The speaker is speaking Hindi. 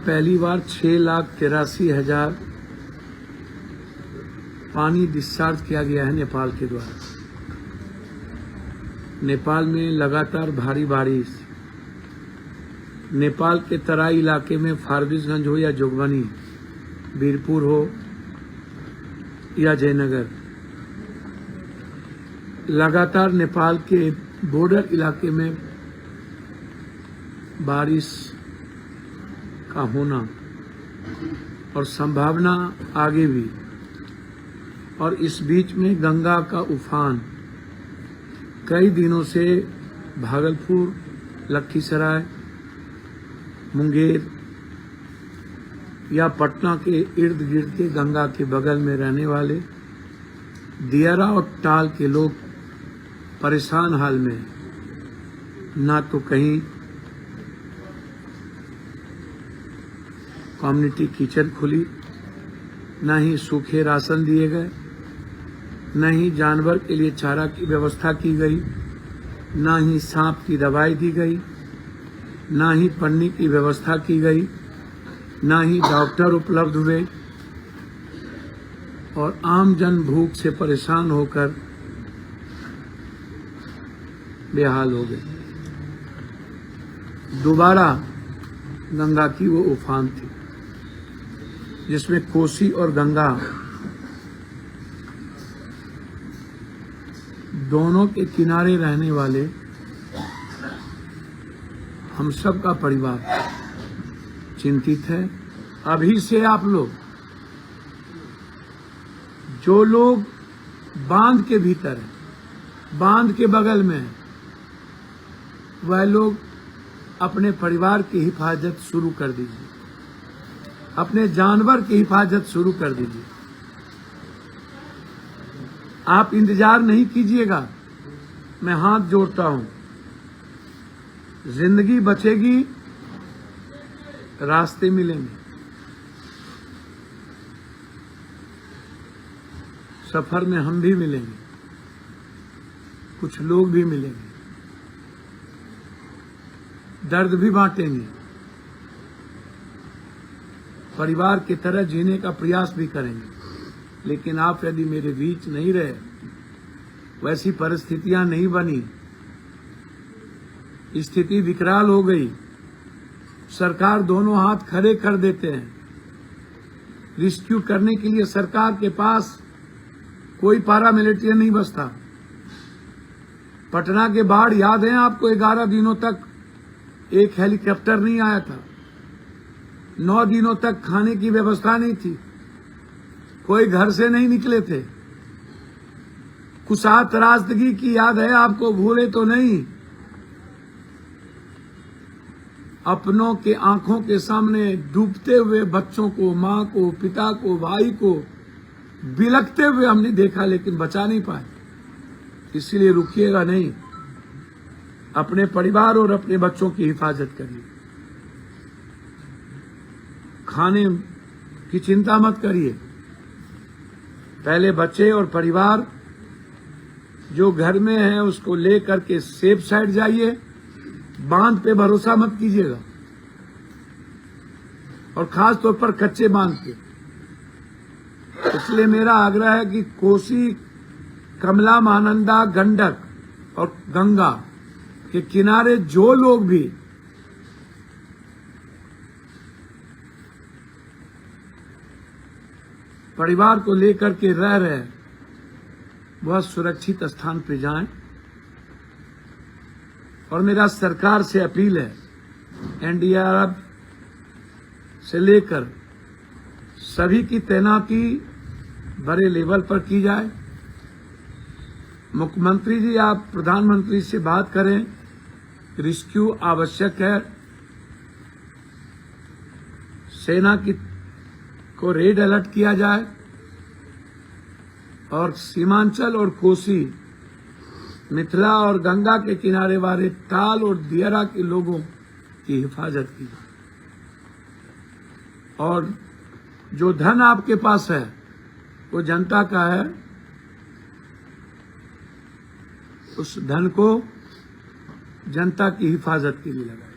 पहली बार 6,83,000 पानी डिस्चार्ज किया गया है नेपाल के द्वारा। नेपाल में लगातार भारी बारिश, नेपाल के तराई इलाके में फारबिसगंज हो या जोगबनी, बीरपुर हो या जयनगर, लगातार नेपाल के बॉर्डर इलाके में बारिश का होना और संभावना आगे भी। और इस बीच में गंगा का उफान कई दिनों से भागलपुर, लखीसराय, मुंगेर या पटना के इर्द गिर्द के गंगा के बगल में रहने वाले दियारा और टाल के लोग परेशान हाल में। ना तो कहीं कम्युनिटी किचन खुली, न ही सूखे राशन दिए गए, न ही जानवर के लिए चारा की व्यवस्था की गई, न ही सांप की दवाई दी गई, न ही पन्नी की व्यवस्था की गई, न ही डॉक्टर उपलब्ध हुए और आम जन भूख से परेशान होकर बेहाल हो गए। दोबारा गंगा की वो उफान थी जिसमें कोसी और गंगा दोनों के किनारे रहने वाले हम सब का परिवार चिंतित है। अभी से आप लोग, जो लोग बांध के भीतर हैं, बांध के बगल में हैं, वह लोग अपने परिवार की हिफाजत शुरू कर दीजिए, अपने जानवर की हिफाजत शुरू कर दीजिए। आप इंतजार नहीं कीजिएगा, मैं हाथ जोड़ता हूं। जिंदगी बचेगी, रास्ते मिलेंगे, सफर में हम भी मिलेंगे, कुछ लोग भी मिलेंगे, दर्द भी बांटेंगे, परिवार की तरह जीने का प्रयास भी करेंगे। लेकिन आप यदि मेरे बीच नहीं रहे, वैसी परिस्थितियां नहीं बनी, स्थिति विकराल हो गई, सरकार दोनों हाथ खड़े कर देते हैं। रेस्क्यू करने के लिए सरकार के पास कोई पैरामिलिट्री नहीं बचता। पटना के बाढ़ याद है आपको? 11 दिनों तक एक हेलीकॉप्टर नहीं आया था, 9 दिनों तक खाने की व्यवस्था नहीं थी, कोई घर से नहीं निकले थे। कुशा त्रासदगी की याद है आपको? भूले तो नहीं। अपनों के आंखों के सामने डूबते हुए बच्चों को, मां को, पिता को, भाई को बिलखते हुए हमने देखा, लेकिन बचा नहीं पाए। इसलिए रुकिएगा नहीं, अपने परिवार और अपने बच्चों की हिफाजत करिए। खाने की चिंता मत करिए, पहले बच्चे और परिवार जो घर में है उसको लेकर के सेफ साइड जाइए। बांध पे भरोसा मत कीजिएगा, और खास तौर पर कच्चे बांध पे। इसलिए मेरा आग्रह है कि कोसी, कमला, महानंदा, गंडक और गंगा के किनारे जो लोग भी परिवार को लेकर के रह रहे हैं, वह सुरक्षित स्थान पर जाएं। और मेरा सरकार से अपील है, एनडीआरएफ से लेकर सभी की तैनाती बड़े लेवल पर की जाए। मुख्यमंत्री जी, आप प्रधानमंत्री से बात करें, रेस्क्यू आवश्यक है। सेना को रेड अलर्ट किया जाए और सीमांचल और कोसी, मिथिला और गंगा के किनारे वाले ताल और दियारा के लोगों की हिफाजत की जाए। और जो धन आपके पास है वो जनता का है, उस धन को जनता की हिफाजत के लिए लगाए।